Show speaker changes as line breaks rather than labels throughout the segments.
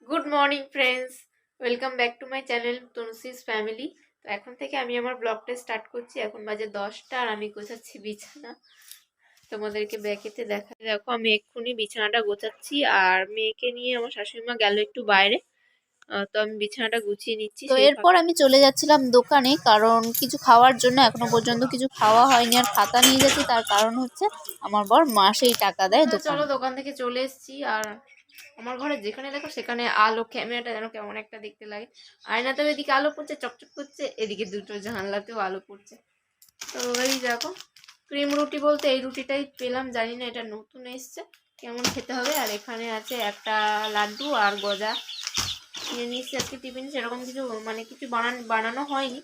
Good morning friends, welcome back to my channel Tanushree's family. তো এখন থেকে আমি আমার ব্লগটা স্টার্ট করছি। এখন বাজে 10টা আর আমি গোছাচ্ছি বিছানা। তোমাদেরকে ব্যাকেতে দেখো আমি এক্ষুনি বিছানাটা গোছাচ্ছি আর মেয়েকে নিয়ে আমার শাশুড়ি মা গেল একটু বাইরে। তো আমি বিছানাটা গুছিয়ে নিচ্ছি।
তো এরপর আমি চলে যাচ্ছিলাম দোকানে, কারণ কিছু খাওয়ার জন্য। এখনো পর্যন্ত কিছু খাওয়া হয়নি আর খাতা নিয়ে যাচ্ছি, তার কারণ হচ্ছে আমার বর মাসেই টাকা দেয় দোকানে।
চলো, দোকান থেকে চলে এসেছি। আর আমার ঘরে যেখানে দেখো সেখানে আলো, ক্যামেরাটা যেন কেমন একটা দেখতে লাগে। আয়নাতেও এদিকে আলো পড়ছে, চকচক করছে, এদিকে দুটো জানলাতেও আলো পড়ছে। তো এই দেখো, ক্রিম রুটি বলতে এই রুটিটাই পেলাম, জানি না এটা নতুন এসছে, কেমন খেতে হবে। আর এখানে আছে একটা লাড্ডু আর গজা নিয়ে নিচ্ছি আজকে টিফিন। সেরকম কিছু কিছু বানানো হয়নি।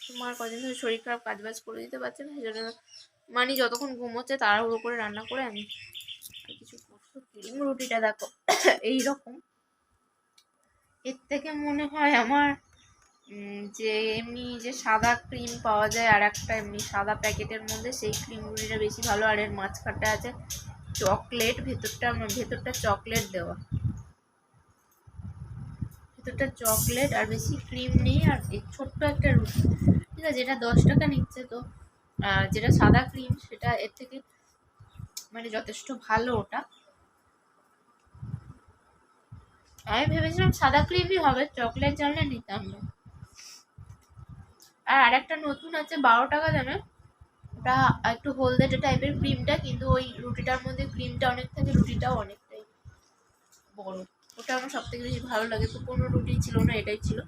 তোমার কদিন ধরে শরীর খারাপ, কাজবাজ করে দিতে পারছে না, সেই জন্য যতক্ষণ ঘুমোচ্ছে তাড়াহুড়ো করে রান্না করে আমি কিছু করছো। ক্রিম রুটিটা দেখো এইরকম, এর থেকে মনে হয় আমার যে এমনি যে সাদা ক্রিম পাওয়া যায় আর একটা এমনি সাদা প্যাকেটের মধ্যে, সেই ক্রিম রুটিটা বেশি ভালো। আর এর মাঝখানটা আছে চকলেট, ভেতরটা চকলেট দেওয়া, ভেতরটা চকলেট আর বেশি ক্রিম নেই। আর এই ছোট্ট একটা রুটি, ঠিক আছে, যেটা 10 টাকা নিচ্ছে। তো যেটা সাদা ক্রিম সেটা এর থেকে যথেষ্ট ভালো ওটা। আমি ভেবেছিলাম সাদা ক্রিমই হবে, চকলেট জানলে নিতাম না। আর একটা নতুন আছে 12 টাকা দামে, ওটা একটু হলদেটে টাইপের ক্রিমটা, কিন্তু ওই রুটিটার মধ্যে ক্রিমটা অনেক থাকে, রুটিটাও অনেকটাই বড়। ওটা আমার সব থেকে বেশি ভালো লাগে। তো কোনো রুটি ছিল না, এটাই ছিল,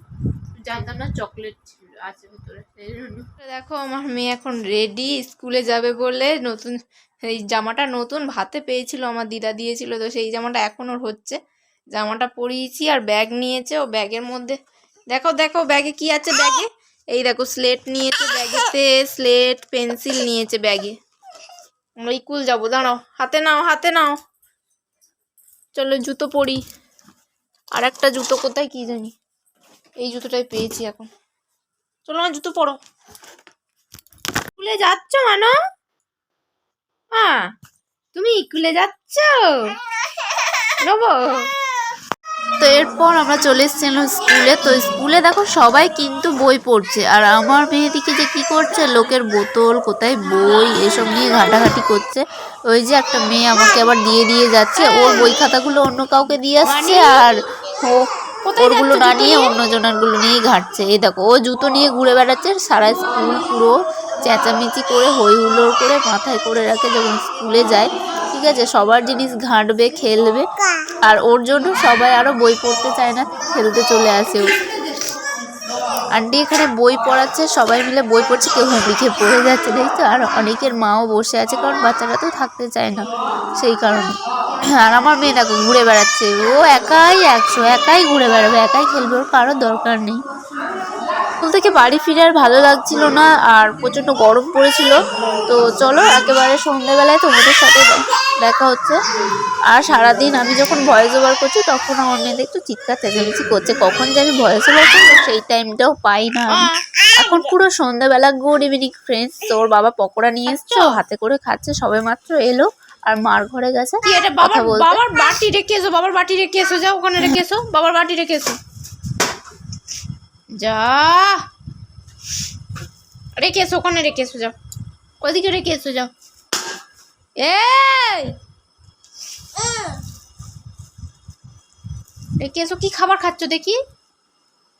জানতাম না চকলেট ছিল আছে ভিতরে, সেই জন্য। দেখো আমার মেয়ে এখন রেডি স্কুলে যাবে বলে। নতুন এই জামাটা নতুন হাতে পেয়েছিল, আমার দিদা দিয়েছিল, তো সেই জামাটা এখন ওর হচ্ছে। জামাটা পরিয়েছি আর ব্যাগ নিয়েছে। ও ব্যাগের মধ্যে দেখো দেখো ব্যাগে কি আছে। ব্যাগে এই দেখো স্লেট নিয়েছে, ব্যাগেতে স্লেট পেন্সিল নিয়েছে ব্যাগে। আমরা স্কুল যাবো, দাঁড়াও, হাতে নাও হাতে নাও। চলো জুতো পরি। আর একটা জুতো কোথায় কি জানি, এই জুতোটাই পেয়েছি এখন। চলো আমার জুতো পরো। স্কুলে যাচ্ছ মানো? হ্যাঁ, তুমি স্কুলে যাচ্ছ? নেবো।
তো এরপর আমরা চলে এসেছিলাম স্কুলে। তো স্কুলে দেখো সবাই কিন্তু বই পড়ছে, আর আমার মেয়েদিকে যে কি করছে, লোকের বোতল কোথায় বই এসব নিয়ে ঘাটাঘাটি করছে। ওই যে একটা মেয়ে আমাকে আবার দিয়ে দিয়ে যাচ্ছে, ওর বই খাতাগুলো অন্য কাউকে দিয়ে আসছে, আর ওরগুলো না নিয়ে অন্য জনারগুলো নিয়েই ঘাটছে। এই দেখো ও জুতো নিয়ে ঘুরে বেড়াচ্ছে, সারা স্কুল পুরো চেঁচামেচি করে হই হুল্লোড় করে মাথায় করে রাখে যখন স্কুলে যায়। ঠিক আছে, সবার জিনিস ঘাঁটবে, খেলবে, আর ওর জন্য সবাই আরো বই পড়তে চায় না, খেলতে চলে আসে ও। আন্টি এখানে বই পড়াচ্ছে, সবাই মিলে বই পড়ছে, কেউ হুমড়ি খেয়ে পড়ে যাচ্ছে দেখছো। আর অনেকের মাও বসে আছে, কারণ বাচ্চারা তো থাকতে চায় না সেই কারণে। আর আমার মেয়ে দেখো ঘুরে বেড়াচ্ছে, ও একাই 100, একাই ঘুরে বেড়াবে, একাই খেলবে, ওর কারোর দরকার নেই। স্কুল থেকে বাড়ি ফিরে আর ভালো লাগছিল না, আর প্রচণ্ড গরম পড়েছিল। তো চলো একেবারে সন্ধ্যেবেলায় তোমাদের সাথে দেখা হচ্ছে। আর সারাদিন আমি যখন ভয়েস ওভার করছি তখন আমার মেয়েদের একটু চিৎকার চেঁচামেচি করছে, কখন যে আমি ভয়েস ওভার করবো সেই টাইমটাও পাই না আমি। এখন পুরো সন্ধ্যাবেলা। Good evening friends. তো ওর বাবা পকোড়া নিয়ে এসছে, ও হাতে করে খাচ্ছে, সবে মাত্র এলো আর মার ঘরে গেছে কথা বলতে।
বাবার বাটি রেখে এসো, বাবার বাটি রেখে এসো, যাও ওখানে রেখে এসো, বাবার বাটি রেখে এসো, যা রেখে এসো, ওখানে রেখে এসো, যাও ওইদিকে রেখে এসো, যাও। এই রেখে এসো। কি খাবার খাচ্ছ দেখি,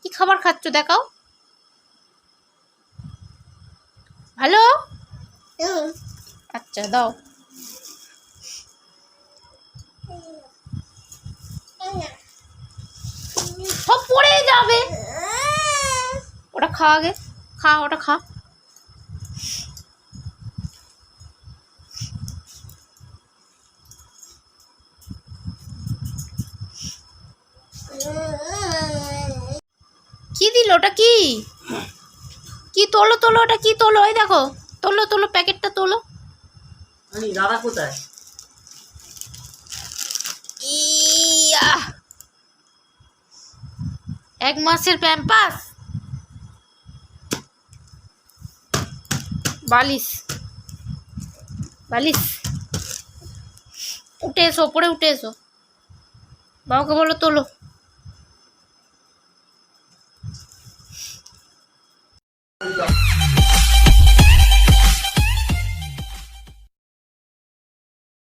কি খাবার খাচ্ছ দেখাও। ভালো, আচ্ছা দাও। সব পড়ে যাবে, ওটা খা আগে, খা ওটা খা। কি দিল ওটা? কি কি তোলো তোলো, ওটা কি তোলো? ওই দেখো, তোলো তোলো, প্যাকেটটা তোলো।
দাদা কোথায়?
ইয়া, 1 মাসের প্যাম্পাস, বালিশ বালিশ। উঠে এসো, ওপরে উঠে এসো। বাবাকে বলো তোলো।